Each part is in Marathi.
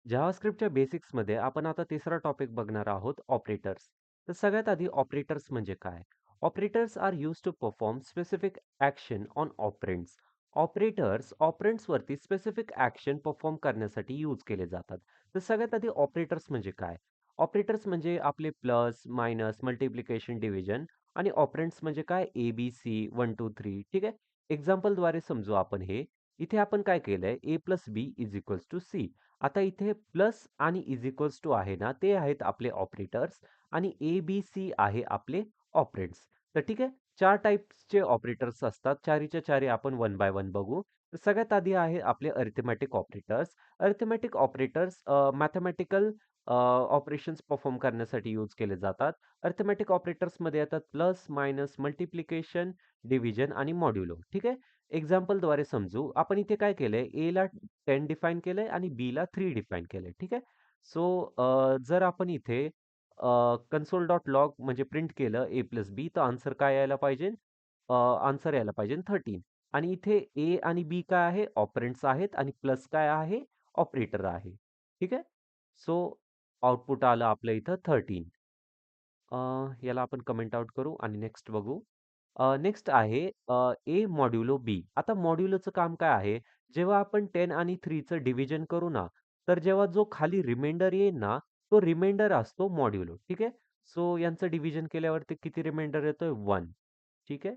जावास्क्रिप्टच्या बेसिक्समध्ये आपण आता तिसरा टॉपिक बघणार आहोत ऑपरेटर्स. तर सगळ्यात आधी ऑपरेटर्स म्हणजे काय? Operators are use to perform specific action on operands. Operators ऑपरेंड्सवरती स्पेसिफिक ॲक्शन परफॉर्म करण्यासाठी यूज केले जातात. तर सगळ्यात आधी ऑपरेटर्स म्हणजे काय? ऑपरेटर्स म्हणजे आपले प्लस, मायनस, मल्टिप्लिकेशन, डिव्हिजन आणि ऑपरेंड्स म्हणजे काय? ए, बी, सी, 1, 2, 3 ठीक आहे? एक्झाम्पलद्वारे समजू आपण हे. इथे आपण काय केलंय? A plus B is equals to C. आता इथे प्लस आणि इज इक्वल्स टू आहे ना, ते आहेत आपले ऑपरेटर्स आणि ए, बी, सी आहे आपले ऑपरेंड्स. तर ठीक आहे. 4 टाइप्सचे ऑपरेटर्स असतात. चारीच्या चारी आपण वन बाय वन बघू. तर सगळ्यात आधी आहे आपले arithmetic operators. Arithmetic operators mathematical operations perform करण्यासाठी यूज केले जातात. अरिथमेटिक ऑपरेटर्समध्ये येतात प्लस, मायनस, मल्टिप्लिकेशन, डिव्हिजन आणि मॉड्युलो. ठीक आहे. एक्झाम्पलद्वारे समजू. आपण इथे काय केलंय? एला 10 डिफाईन केलंय आणि बीला 3 डिफाईन केलंय. ठीक आहे. सो जर आपण इथे कन्सोल डॉट लॉग म्हणजे प्रिंट केलं ए प्लस बी तर आन्सर काय यायला पाहिजे? आन्सर यायला पाहिजे 13. आणि इथे ए आणि बी काय आहे? ऑपरेंड्स आहेत आणि प्लस काय आहे? ऑपरेटर आहे. ठीक आहे. सो आउटपुट आलं आपलं इथं 13. याला आपण कमेंट आउट करू आणि नेक्स्ट बघू. नेक्स्ट आहे ए मॉड्युलो बी. आता मॉड्युलोचं काम काय आहे? जेव्हा आपण 10 आणि 3चं डिव्हिजन करू ना, तर जेव्हा जो खाली रिमाइंडर येईल ना, तो रिमाइंडर असतो मॉड्युलो. ठीक आहे. सो यांचं डिव्हिजन केल्यावरती किती रिमाइंडर येतोय? 1. ठीक आहे.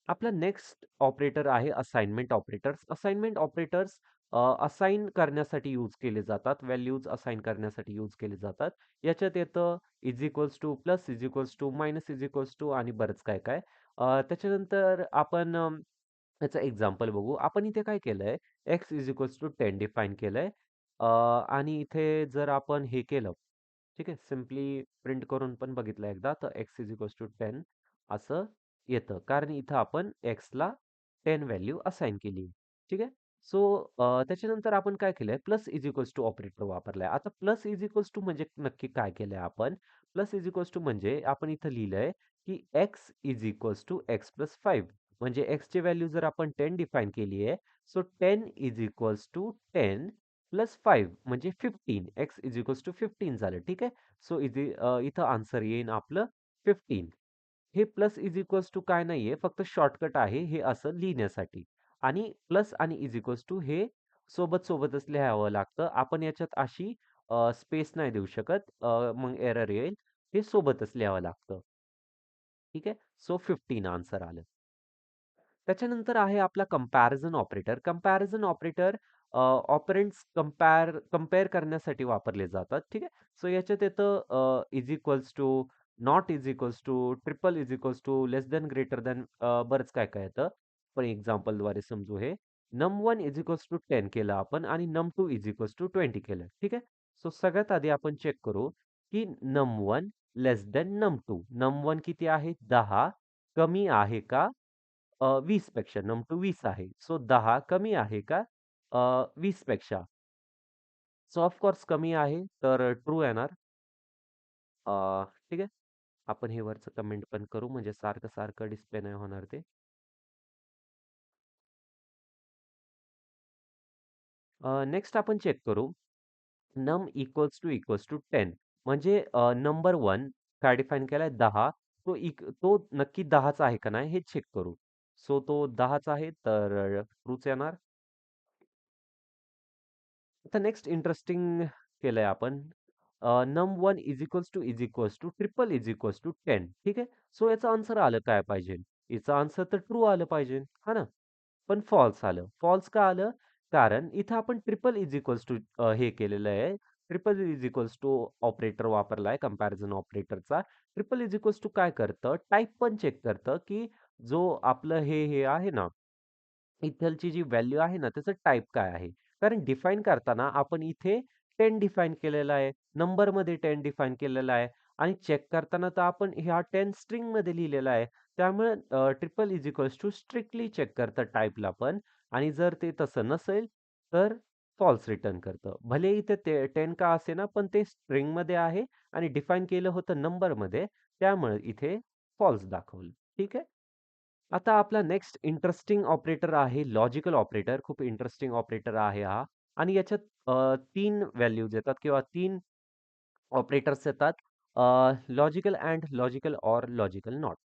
आपला नेक्स्ट ऑपरेटर आहे assignment operators. Assignment operators assign करण्यासाठी यूज केले जातात. व्हॅल्यूज असाइन करण्यासाठी यूज केले जातात. याच्यात येतं is equals to, plus is equals to, minus is equals to आणि बरंच काय-काय. त्याच्यानंतर आपण याचं एक्झाम्पल बघू. आपण इथे काय केलंय? X is equals to 10 define केलंय. आणि इथे जर आपण हे केलं, ठीक आहे, सिम्पली प्रिंट करून पण बघितलं एकदा, तर एक्स इज इक्वल्स टू 10 असं येतं. कारण इथं आपण एक्सला 10 व्हॅल्यू असाइन केली. ठीक आहे. सो त्याच्यानंतर आपण काय केलंय? Plus is equals to operator वापरलाय. आता प्लस इज इक्वल्स टू म्हणजे नक्की काय केलंय आपण? प्लस इज इक्वल्स टू म्हणजे आपण इथं लिहिलंय, की X is equals to X plus 5. म्हणजे एक्सची व्हॅल्यू जर आपण 10 डिफाईन केली आहे, so 10 is equals to 10 plus 5 म्हणजे 15. एक्स इज इक्वल्स टू 15 झालं. ठीक आहे. सो इथं आन्सर येईन आपलं 15. हे प्लस इज इक्वल्स टू काय नाहीये, फक्त शॉर्टकट आहे हे असं लिहिण्यासाठी. आणि प्लस आणि इज इक्वल्स टू हे सोबत-सोबतच लिहावं लागतं. आपण याच्यात अशी स्पेस नाही देऊ शकत. मग एरर येईल. हे सोबतच लिहावं लागतं. ठीक आहे. सो 15 आन्सर आलं. त्याच्यानंतर आहे आपला comparison operator. Comparison operator operands compare करण्यासाठी वापरले जातात. ठीक आहे. सो याच्यात येतं is equals to, not is equals to, triple is equals to, less than, greater than बरंच काय-काय येतं. पण एक्झाम्पलद्वारे समजू हे. num1 इज इक्वल्स टू 10 केलं आपण आणि num2 इज इक्वल्स टू 20 केलं. ठीक आहे. सो सगळ्यात आधी आपण चेक करू, की num1 लेस दॅन num2. num1 किती आहे? 10 कमी आहे का 20 पेक्षा? num2 20 आहे. सो 10 कमी आहे का 20 पेक्षा? सो ऑफ कोर्स कमी आहे, तर ट्रू येणार. ठीक आहे. आपण हे वरचं कमेंट पण करू म्हणजे सारखं-सारखं डिस्प्ले नाही होणार ते. नेक्स्ट आपण चेक करू. नम इक्वल्स टू 10 म्हणजे नंबर 1 काय डिफाईन केलाय? 10. तो नक्की 10चा आहे का नाही हे चेक करू. सो तो 10चा आहे, तर ट्रूच येणार. आता नेक्स्ट इंटरेस्टिंग केलंय आपण. num1 is equals to triple is equals to 10. ठीक आहे. सो याचं आन्सर आलं काय पाहिजे? याचं आन्सर तर ट्रू आलं पाहिजे, हा ना? पण फॉल्स आलं. फॉल्स का आलं? कारण इथं आपण ट्रिपल इज इक्वल्स टू हे केलेलं आहे. Triple is equals to operator वापरलाय कंपॅरिझन ऑपरेटरचा. ट्रिपल इज इक्वल्स टू काय करतं? टाइप पण चेक करतं, की जो आपलं हे आहे ना, इथलची जी व्हॅल्यू आहे ना, त्याचं टाइप काय आहे? कारण डिफाईन करताना आपण इथे 10 डिफाईन केलेला आहे. नंबरमध्ये 10 डिफाईन केलेला आहे आणि चेक करताना तर आपण ह्या 10 स्ट्रिंगमध्ये लिहिलेला आहे. त्यामुळे triple is equals to strictly check करतं टाइपला पण आणि जर ते तसं नसेल, तर फॉल्स रिटर्न करतं. भले इथे ते 10 का असेना, पण ते स्ट्रिंगमध्ये आहे आणि डिफाईन केलं होतं नंबरमध्ये, त्यामुळे इथे फॉल्स दाखवलं. ठीक आहे. आता आपला नेक्स्ट इंटरेस्टिंग ऑपरेटर आहे लॉजिकल ऑपरेटर. खूप इंटरेस्टिंग ऑपरेटर आहे हा. आणि याच्यात 3 व्हॅल्यूज येतात किंवा 3 ऑपरेटर्स येतात. Logical and, logical or, logical not.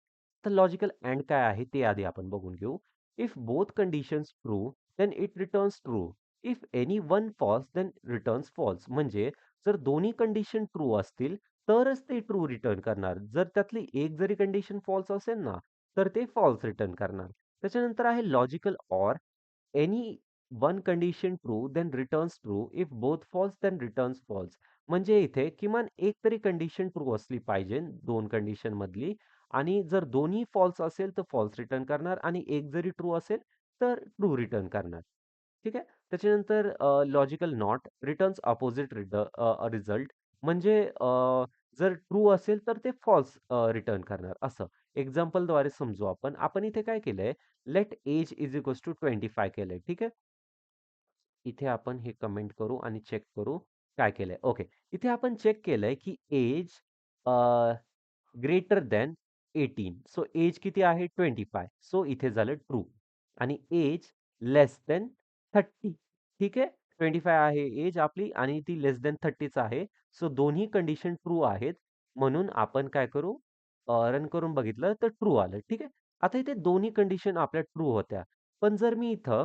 तर लॉजिकल अँड काय आहे ते आधी आपण बघून घेऊ. If both conditions true, then it returns true. If any one false, then returns false. म्हणजे जर दोन्ही कंडिशन ट्रू असतील, तरच ते ट्रू रिटर्न करणार. जर त्यातली एक जरी कंडिशन फॉल्स असेल ना, तर ते फॉल्स रिटर्न करणार. त्याच्यानंतर आहे logical or. Any one condition true, then returns true. If both false, then returns false. म्हणजे इथे किमान एक तरी कंडिशन ट्रू असली पाहिजे दोन कंडिशन मधली आणि जर दोन्ही फॉल्स असेल तर फॉल्स रिटर्न करणार आणि एक जरी ट्रू असेल तर ट्रू रिटर्न करणार. ठीक आहे. त्याच्यानंतर logical not returns opposite result. म्हणजे जर ट्रू असेल तर ते फॉल्स रिटर्न करणार असं. एक्झाम्पलद्वारे समजू आपण. आपण इथे काय केलंय, let age is equals to 25 केलंय. ठीक आहे. इथे आपण हे कमेंट करू आणि चेक करू काय केलंय. ओके. इथे आपण चेक केलंय की age greater than 18. So age किती आहे? 25. सो इथे झालं ट्रू. आणि एज लेस दॅन 30. ठीक आहे. 25 आहे एज आपली आणि ती लेस दॅन 30च आहे. सो दोन्ही कंडिशन ट्रू आहेत. म्हणून आपण काय करू? रन करून बघितलं तर ट्रू आलं. ठीक आहे. आता इथे दोन्ही कंडिशन आपल्या ट्रू होत्या. पण जर मी इथं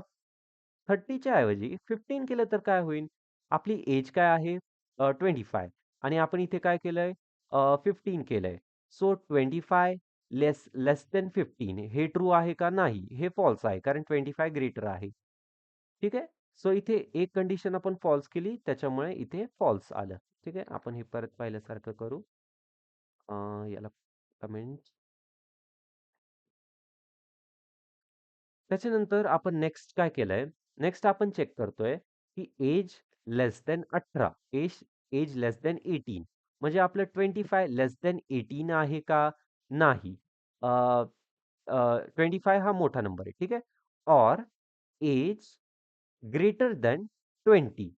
30च्या ऐवजी 15 केलं तर काय होईल? आपली एज काय आहे? 25 आणि आपण इथे काय केलंय? 15 केलंय. सो 25 लेस दॅन 15 हे ट्रू आहे का? नाही. हे फॉल्स आहे कारण 25 ग्रेटर आहे. ठीक आहे. सो इथे एक कंडिशन आपण फॉल्स केली त्याच्यामुळे इथे फॉल्स आलं. ठीक आहे. आपण हे परत पाहिल्यासारखं करू. याला कमेंट. त्याच्यानंतर आपण नेक्स्ट काय केलंय, नेक्स्ट आपण चेक करतोय, की एज लेस दॅन 18, एज एज लेस दॅन 18 म्हणजे आपलं 25 लेस दॅन 18 आहे का? नाही. अ, 25 हा मोठा नंबर आहे, ठीक आहे? और एज ग्रेटर दॅन 20.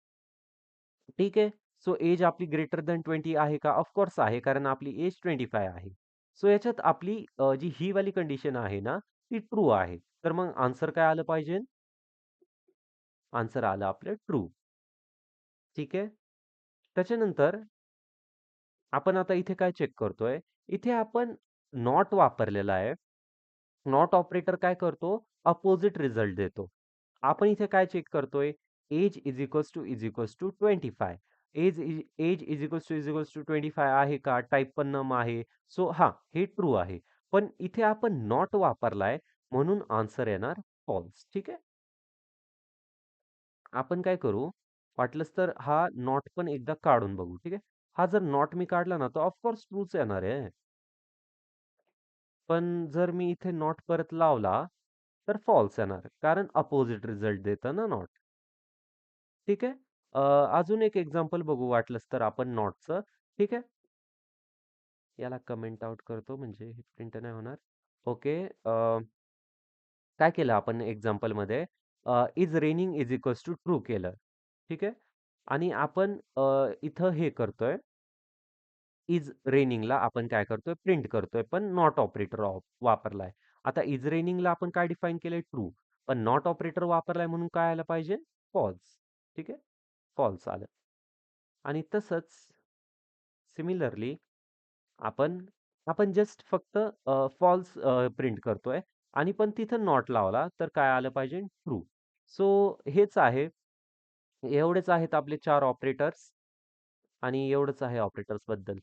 ठीक आहे. सो एज आपली ग्रेटर दॅन 20 आहे का? ऑफ कोर्स आहे, कारण आपली एज 25 आहे. सो याच्यात आपली जी ही वाली कंडिशन आहे ना, ती ट्रू आहे. तर मग आन्सर काय आलं पाहिजे? आन्सर आलं आपलं ट्रू. ठीक आहे. त्याच्यानंतर आपण आता इथे काय चेक करतोय? इथे आपण नॉट वापरलेला आहे. नॉट ऑपरेटर काय करतो? अपोझिट रिझल्ट देतो. आपण इथे काय चेक करतोय? Age is equals to 25. Age is equals to 25 आहे का? टाइप पण नम आहे. सो हां, हे ट्रू आहे. पण इथे आपण नॉट वापरलाय म्हणून आन्सर येणार फॉल्स. ठीक आहे. आपण काय करू? वाटलंच तर हा नॉट पण एकदा काढून बघू. ठीक आहे. हा जर नॉट मी काढला ना, तर ऑफ कोर्स ट्रूच येणार आहे. पण जर मी इथे नॉट परत लावला, तर फॉल्स येणार. कारण अपोझिट रिझल्ट देतं ना नॉट. ठीक आहे. अजून एक एक्झाम्पल बघू वाटलंच तर आपण नॉटचं. ठीक आहे. याला कमेंट आउट करतो म्हणजे हे प्रिंट नाही होणार. ओके. काय केलं आपण एक्झाम्पलमध्ये? Is raining is equals to true केलं. ठीक आहे. आणि आपण इथं हे करतोय, इज रेनिंगला आपण काय करतोय? प्रिंट करतोय, पण नॉट ऑपरेटर वापरलाय. आता इज रेनिंगला आपण काय डिफाईन केलंय? ट्रू. पण नॉट ऑपरेटर वापरलाय म्हणून काय आलं पाहिजे? फॉल्स. ठीक आहे. फॉल्स आलं. आणि तसंच सिमिलरली आपण आपण जस्ट फक्त फॉल्स प्रिंट करतोय आणि पण तिथं नॉट लावला तर काय आलं पाहिजे? ट्रू. सो हेच आहे. एवढेच आहेत आपले 4 ऑपरेटर्स आणि एवढंच आहे ऑपरेटर्स बद्दल.